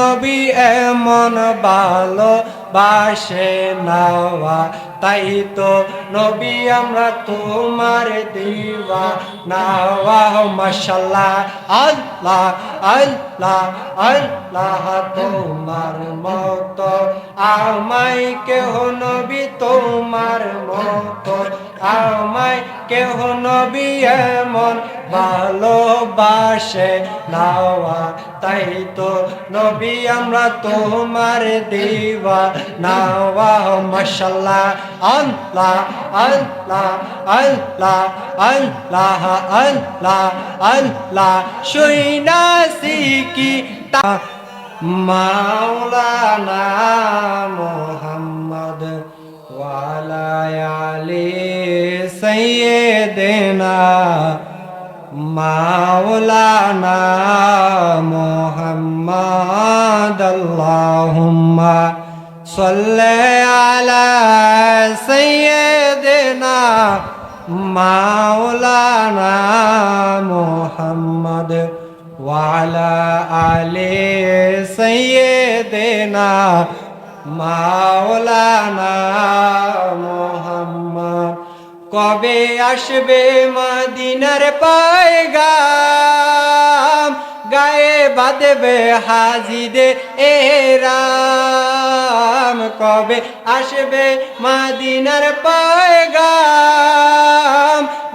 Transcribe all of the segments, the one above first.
নবী এমন ভালোবাসে নাওয়া, তাই তো নবী আমরা তোমার দিওয়ানা। মাশাআল্লাহ আল্লাহ আল্লাহ আল্লাহ, তোমার মতো আমায় কেহ নবী, তোমার মতো আমায় কেহ নবী এমন ভালোবাসে নাওয়া, তাই তো নবী আমরা তোমার দিওয়ানা। মাশাআল্লাহ আল্লাহ আল্লাহ আল্লাহ আল্লাহ আল্লাহ আল্লাহ, শুইনাছি কি তা মাওলানা মুহাম্মদ ওয়ালা আলি সাইয়্যিদিনা মাওলানা মুহাম্মদ। আল্লাহুম্মা সাল্লি আলা সাইয়্যিদিনা মাওলানা মুহাম্মদ ওয়ালা আলি সাইয়্যিদিনা মাওলানা মুহাম্মদ। কবে আসবে মদিনার পয়গাম, গায়ে বাঁধবে হাজিদের এহরাম। কবে আসবে মদিনার পয়গাম,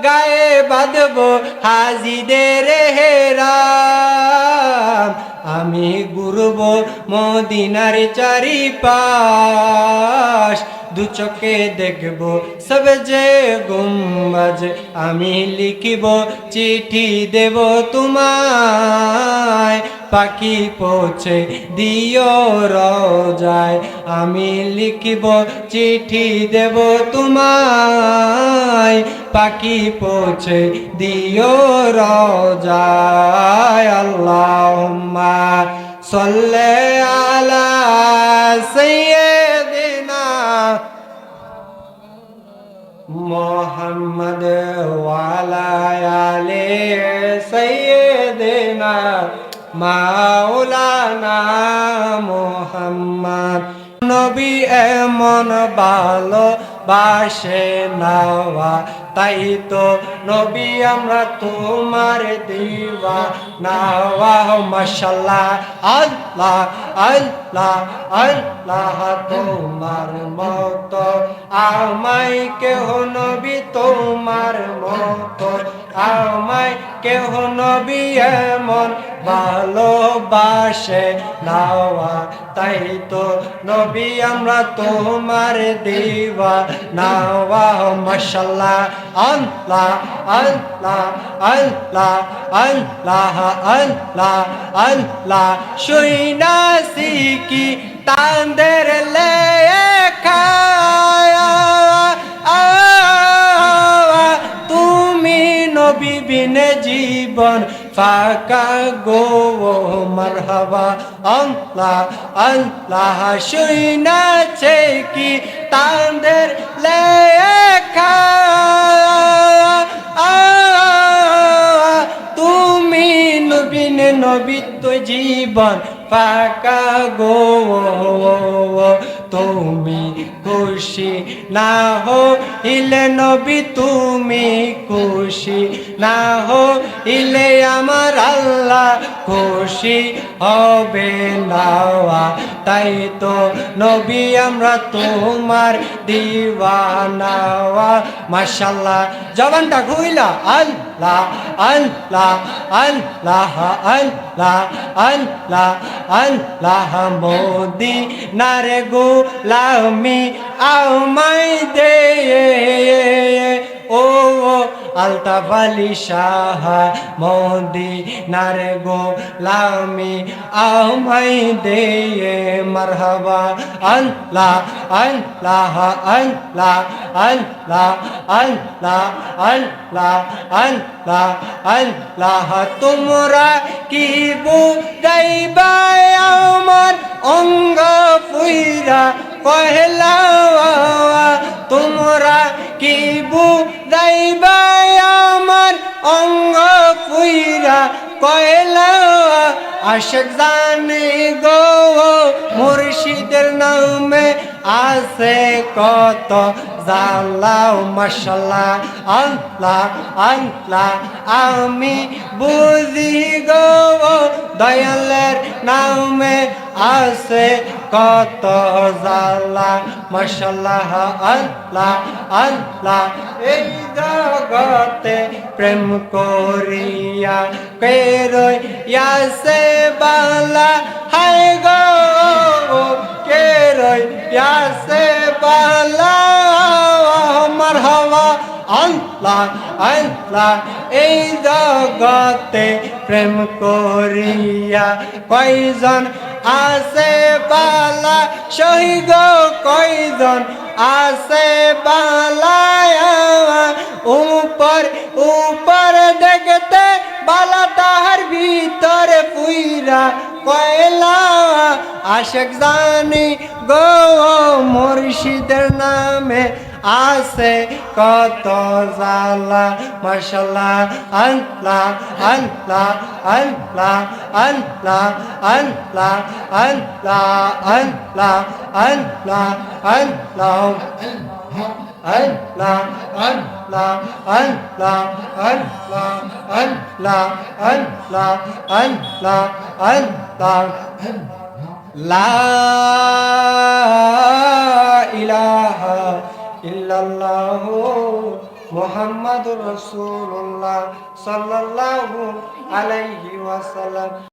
গায়ে বাঁধবো হাজিদের এহরাম। আমি ঘুরব মদিনার চারিপাশ, দু চোখে দেখব সব যে গুম্বজ। আমি লিখিব চিঠি দেব তোমায়, পাখি পৌঁছে দিও রোজায়। আমি লিখিব চিঠি দেব তোমায়, পাখি পৌঁছে দিও রোজায়। আল্লাহুম্মা সাল্লি আলা সাইয়্যিদিনা মুহাম্মদ ওয়ালা আলি সাইয়্যিদিনা মাওলানা মুহাম্মদ। নবী এমন ভালোবাসে নাওয়া, তাই তো নবী আমরা তোমার দিওয়ানা। মাশাআল্লাহ আল্লাহ আল্লাহ আল্লাহ, তোমার মতো আমায় কেহ নবী, তোমার মতো আমায় কেহ নবী এমন ভালোবাসে নাওয়া, তাই তো নবী আমরা তোমার দিওয়ানা। মাশাআল্লাহ আল্লাহ আল্লাহ আল্লাহ আল্লাহ আল্লাহ আল্লাহ, শুইনাছি কি তাদের লেখা, তুমি নবী বিনে জীবন ফাঁকা গো মারহাবা। আল্লাহ আল্লাহ, শুইনাছে কি তাদের লেখা, তুমি নবীনে নবী তো জীবন ফাঁকা গো। তুমি খুশি না হইলে নবী, তুমি খুশি না হইলে আমার আল্লাহ খুশি হবে না। তাই তো নবী আমরা তোমার দিওয়ানা। মাশাআল্লাহ জবানটা খুইলা আল্লাহ আল্লাহ আল্লাহ আল্লাহ আল্লাহ আল্লাহ, মদিনার গোলামি আমায় দে ও আলতাফ আলী শাহ, মদিনার গোলামি আমায় দে মারহাবা। আল্লাহ আল্লাহ আল্লাহ আল্লাহ আল্লাহ আল্লাহ আল্লাহ আল্লাহ, তোমরা কি বুঝাইবা আমার অঙ্গ ফুইরা পহেলা, তোমরা কি বুঝাইবা আমার অঙ্গ ফুইরা কয়লা। আশিক জানে গো মুর্শিদের নামে আছে কত জালাও মাশাল্লাহ আল্লাহ আল্লাহ আমি বুঝি গো দয়ালের নামে আছে কত জালা মাশাল্লাহ আল্লাহ আল্লাহ এই জগতে প্রেম করিয়া কে রইয়াছে বালা হায় গো কে রইয়াছে বালা মারহাবা আল্লাহ আল্লাহ এই জগতে প্রেম করিয়া কয়জন আছে বালা সহি গো কয়জন আছে বালা উপর উপর দেখতে বালা তাহার ভিতরে পুইরা কয়লা আশেক জানি গো মুর্শিদের নামে আছে কত জালা মাশাল্লাহ আল্লাহ আল্লাহ আল্লাহ আল্লাহ আল্লাহ আল্লাহ আল্লাহ আল্লাহ আল্লাহ আল্লাহ আল্লাহ আল্লাহ আল্লাহ আল্লাহ আল্লাহ আল্লাহ আল্লাহ লা ইলাহা ইল্লাল্লাহু মুহাম্মাদুর রাসূলুল্লাহ সাল্লাল্লাহু আলাইহি ওয়াসাল্লাম।